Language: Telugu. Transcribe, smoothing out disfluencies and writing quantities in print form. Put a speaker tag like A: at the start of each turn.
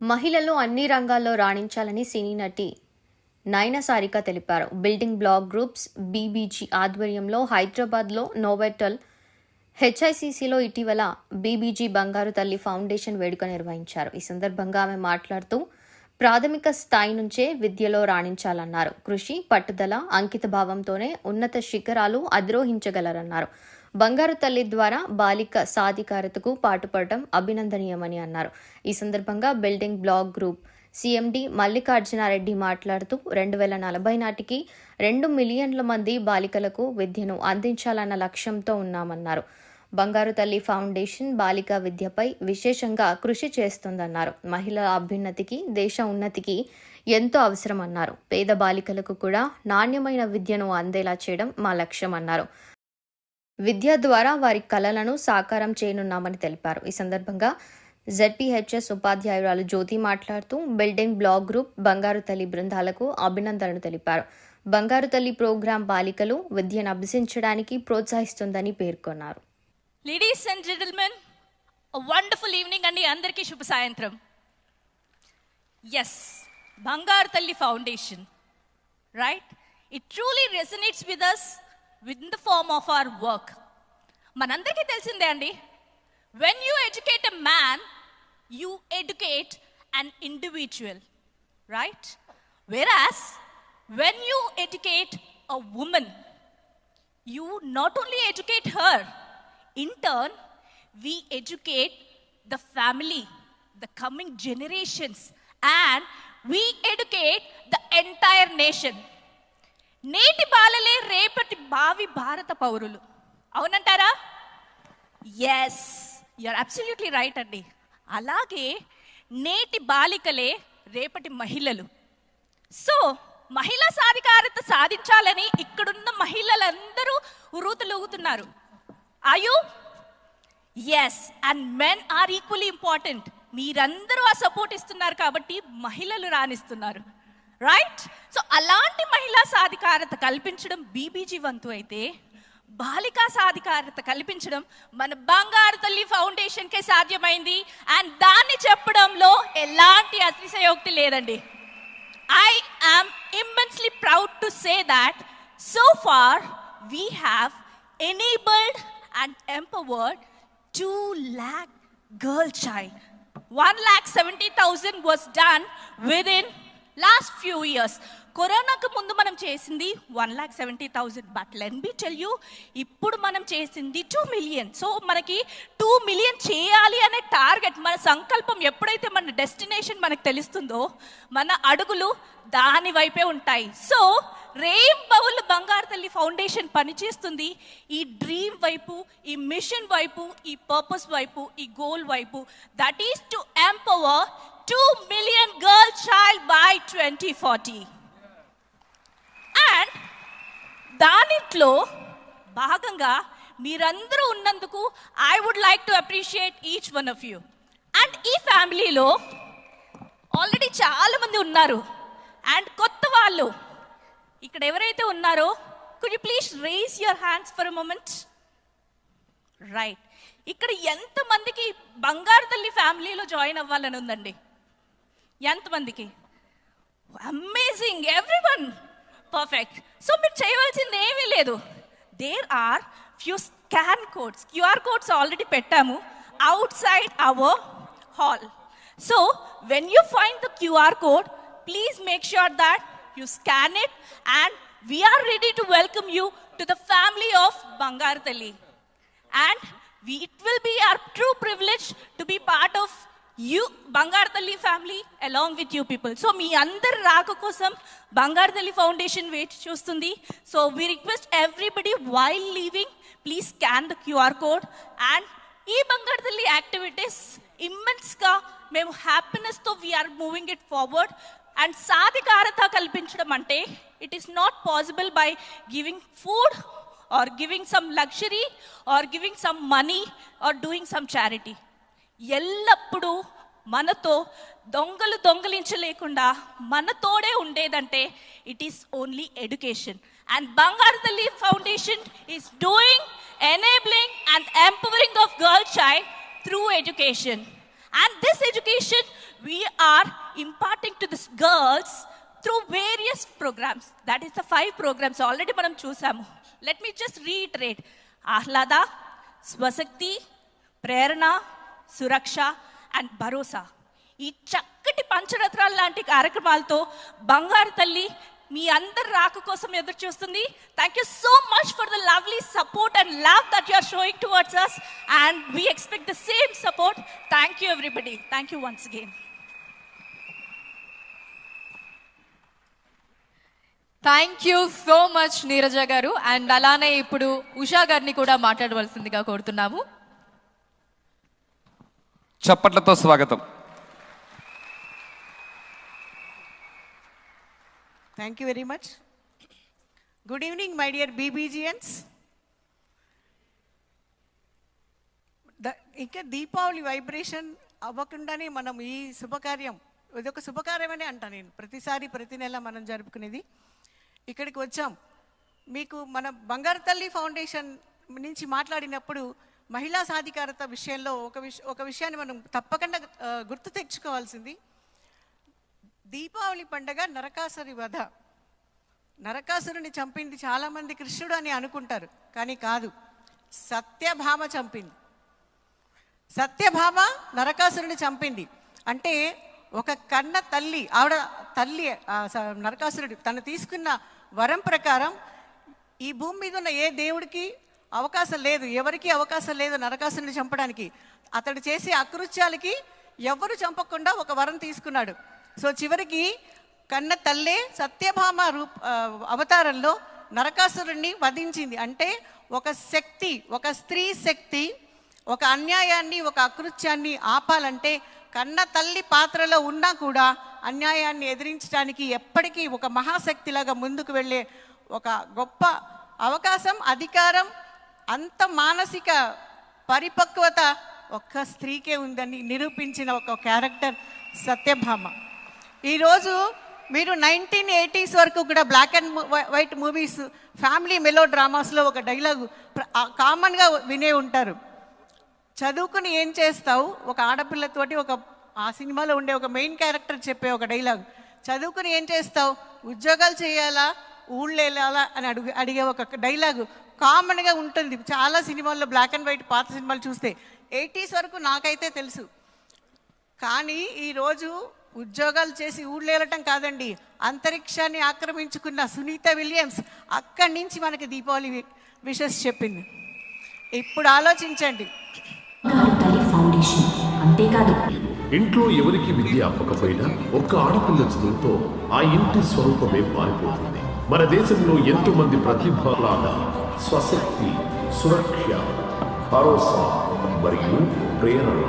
A: మహిళలు అన్ని రంగాల్లో రాణించాలని సినీ నటి నయన సారిక తెలిపారు. బిల్డింగ్ బ్లాక్ గ్రూప్స్ బీబీజీ ఆధ్వర్యంలో హైదరాబాద్లో నోవెటల్ హెచ్ఐసిసిలో ఇటీవల బీబీజీ బంగారు తల్లి ఫౌండేషన్ వేడుక నిర్వహించారు. ఈ సందర్భంగా ఆమె మాట్లాడుతూ ప్రాథమిక స్థాయి నుంచే విద్యలో రాణించాలన్నారు. కృషి, పట్టుదల, అంకిత భావంతోనే ఉన్నత శిఖరాలు అధిరోహించగలరన్నారు. బంగారు తల్లి ద్వారా బాలిక సాధికారతకు పాటుపడటం అభినందనీయమని అన్నారు. ఈ సందర్భంగా building black group CMD Mallikarjunareddy మాట్లాడుతూ 2040 నాటికి 2 మిలియన్ల మంది బాలికలకు విద్యను అందించాలన్న లక్ష్యంతో ఉన్నామన్నారు. బంగారు తల్లి ఫౌండేషన్ బాలికా విద్యపై విశేషంగా కృషి చేస్తుందన్నారు. మహిళల అభ్యున్నతికి, దేశ ఉన్నతికి ఎంతో అవసరమన్నారు. పేద బాలికలకు కూడా నాణ్యమైన విద్యను అందేలా చేయడం మా లక్ష్యమన్నారు. విద్య ద్వారా వారి కలలను సాకారం చేయనున్నామని తెలిపారు. ఈ సందర్భంగా జెడ్పీహెచ్ఎస్ ఉపాధ్యాయురాలు జ్యోతి మాట్లాడుతూ బిల్డింగ్ బ్లాక్ గ్రూప్ బంగారు తల్లి బృందాలకు అభినందనలు తెలిపారు. బంగారు తల్లి ప్రోగ్రాం బాలికలు విద్యను అభ్యసించడానికి ప్రోత్సహిస్తుందని పేర్కొన్నారు.
B: Ladies and gentlemen, wonderful evening అండి. అందరికీ శుభ సాయంత్రం. ఎస్, బంగారు తల్లి foundation, right? It truly resonates with us within the form of our work. మనందరికీ తెలిసిందే అండి, when you educate a man, you educate an individual, right? Whereas when you educate a woman, you not only educate her, in turn we educate the family, the coming generations, and we educate the entire nation. నేటి బాలలే రేపటి భావి భారత పౌరులు, అవునంటారా? ఎస్, యూఆర్ అబ్సల్యూట్లీ రైట్ అండి. అలాగే నేటి బాలికలే రేపటి మహిళలు. సో మహిళా సాధికారత సాధించాలని ఇక్కడున్న మహిళలందరూ ఉరుతులూగుతున్నారు. Are you? Yes, and men are equally important. మీరందరూ ఆ సపోర్ట్ ఇస్తున్నారు కాబట్టి మహిళలు రాణిస్తున్నారు, రైట్? సో అలాంటి మహిళా సాధికారత కల్పించడం బీబీజీ వంతు అయితే, బాలికా సాధికారత కల్పించడం మన బంగారు తల్లి ఫౌండేషన్కే సాధ్యమైంది. అండ్ దాన్ని చెప్పడంలో ఎలాంటి అతిశయోక్తి లేదండి. I am immensely proud to say that so far we have enabled and empowered 2 lakh girl child. 1,70,000 was done within last few years. కరోనాకు ముందు మనం చేసింది 1,70,000, but let me tell you, ఇప్పుడు మనం చేసింది 2 మిలియన్. సో మనకి 2 మిలియన్ చేయాలి అనే టార్గెట్, మన సంకల్పం ఎప్పుడైతే మన డెస్టినేషన్ మనకు తెలుస్తుందో మన అడుగులు దాని వైపే ఉంటాయి. సో రేయింబవళ్ళు బంగారు తల్లి ఫౌండేషన్ పనిచేస్తుంది ఈ డ్రీమ్ వైపు, ఈ మిషన్ వైపు, ఈ పర్పస్ వైపు, ఈ గోల్ వైపు. That is to empower 2 million girl child by 2040. అండ్ దానిట్లో భాగంగా మీరందరూ ఉన్నందుకు I would like to appreciate each one of you. And ఈ ఫ్యామిలీలో ఆల్రెడీ చాలా మంది ఉన్నారు అండ్ కొత్త వాళ్ళు ఇక్కడ ఎవరైతే ఉన్నారో, could you please raise your hands for a moment? Right. ఇక్కడ ఎంతమందికి బంగారు తల్లి ఫ్యామిలీలో జాయిన్ అవ్వాలని ఉందండి? ఎంతమందికి? Amazing, everyone, perfect. సో మీరు చేయవలసింది ఏమీ లేదు. There are few scan codes, QR codes already పెట్టాము outside our hall. So when you find the QR code, please make sure that you scan it, and we are ready to welcome you to the family of Bangaru Talli. And it will be our true privilege to be part of you Bangaru Talli family along with you people. So మీ అందరి రాక కోసం బంగారు తల్లి ఫౌండేషన్ వెయిట్ చూస్తుంది. So we request everybody while leaving, please scan the QR code. And ఈ బంగారు తల్లి యాక్టివిటీస్ ఇమ్మెన్స్ గా మేము హ్యాపీనెస్ తో we are moving it forward. And సాధికారత కల్పించడం అంటే it is not possible by giving food or giving some luxury or giving some money or doing some charity. ఎల్లప్పుడూ మనతో దొంగలించలేకుండా మనతోడే ఉండేదంటే it is only education. And Bangaru తల్లి foundation is doing, enabling and empowering of girl child through education. And this education we are imparting to these girls through various programs. That is the 5 programs already మనం చూసాము. Let me just reiterate. Ahlada, Swashakti, Prerana, Suraksha and Bharosa. ఈ చక్కటి పంచరత్నాలు లాంటి కార్యక్రమాలతో బంగారు తల్లి మీ అందరి రాక కోసం ఎదురు చూస్తుంది. Thank you so much for the lovely support and love that you are showing towards us, and we expect the same support. Thank you everybody. Thank you once again.
C: Thank you so much Neeraja గారు. అండ్ అలానే ఇప్పుడు ఉషా గారిని కూడా మాట్లాడవలసిందిగా కోరుతున్నాము.
D: చప్పట్లతో స్వాగతం.
E: Thank you very much. Good evening, my dear BBGians. ఇంకా దీపావళి వైబ్రేషన్ అవ్వకుండానే మనం ఈ శుభకార్యం, ఇదొక శుభకార్యమనే అంటాను నేను. ప్రతిసారి ప్రతి నెల మనం జరుపుకునేది. ఇక్కడికి వచ్చాం. మీకు మన బంగారు తల్లి ఫౌండేషన్ నుంచి మాట్లాడినప్పుడు మహిళా సాధికారత విషయంలో ఒక విషయాన్ని మనం తప్పకుండా గుర్తు తెచ్చుకోవాల్సింది. దీపావళి పండగ నరకాసురి వధ. నరకాసురుని చంపింది చాలామంది కృష్ణుడు అని అనుకుంటారు, కానీ కాదు, సత్యభామ చంపింది. సత్యభామ నరకాసురుని చంపింది. అంటే ఒక కన్న తల్లి, ఆవిడ తల్లి నరకాసురుడు తను తీసుకున్న వరం ప్రకారం ఈ భూమి మీద ఉన్న ఏ దేవుడికి అవకాశం లేదు, ఎవరికి అవకాశం లేదు నరకాసురుని చంపడానికి. అతడు చేసే అకృత్యాలకి ఎవరు చంపకుండా ఒక వరం తీసుకున్నాడు. సో చివరికి కన్న తల్లే సత్యభామ అవతారంలో నరకాసురుణ్ణి వధించింది. అంటే ఒక శక్తి, ఒక స్త్రీ శక్తి ఒక అన్యాయాన్ని, ఒక అకృత్యాన్ని ఆపాలంటే కన్న తల్లి పాత్రలో ఉన్నా కూడా అన్యాయాన్ని ఎదిరించడానికి ఎప్పటికీ ఒక మహాశక్తిలాగా ముందుకు వెళ్ళే ఒక గొప్ప అవకాశం, అధికారం, అంత మానసిక పరిపక్వత ఒక్క స్త్రీకే ఉందని నిరూపించిన ఒక క్యారెక్టర్ సత్యభామ. ఈరోజు మీరు 1980s వరకు కూడా black and white movies, family మెలో డ్రామాస్లో ఒక డైలాగు కామన్గా వినే ఉంటారు. చదువుకుని ఏం చేస్తావు, ఒక ఆడపిల్లతోటి ఆ సినిమాలో ఉండే ఒక మెయిన్ క్యారెక్టర్ చెప్పే ఒక డైలాగ్, చదువుకుని ఏం చేస్తావు, ఉద్యోగాలు చేయాలా, ఊళ్ళో వెళ్ళాలా అని అడిగే ఒక డైలాగు కామన్గా ఉంటుంది చాలా సినిమాల్లో. బ్లాక్ అండ్ వైట్ పాత సినిమాలు చూస్తే 80s వరకు నాకైతే తెలుసు. కానీ ఈరోజు ఉద్యోగాలు చేసి ఊళ్ళో వెళ్ళటం కాదండి, అంతరిక్షాన్ని ఆక్రమించుకున్న సునీత విలియమ్స్ అక్కడి నుంచి మనకి దీపావళి విషెస్ చెప్పింది. ఇప్పుడు ఆలోచించండి.
F: అంతేకాదు,
G: ఇంట్లో ఎవరికి విద్య అప్పకపోయినా ఒక్క ఆడపిల్ల చదువుతో ఆ ఇంటి స్వరూపమే మారిపోతుంది. మన దేశంలో ఎంతో మంది ప్రతిభలాన స్వశక్తి, సురక్ష, భరోసా మరియు ప్రేరణ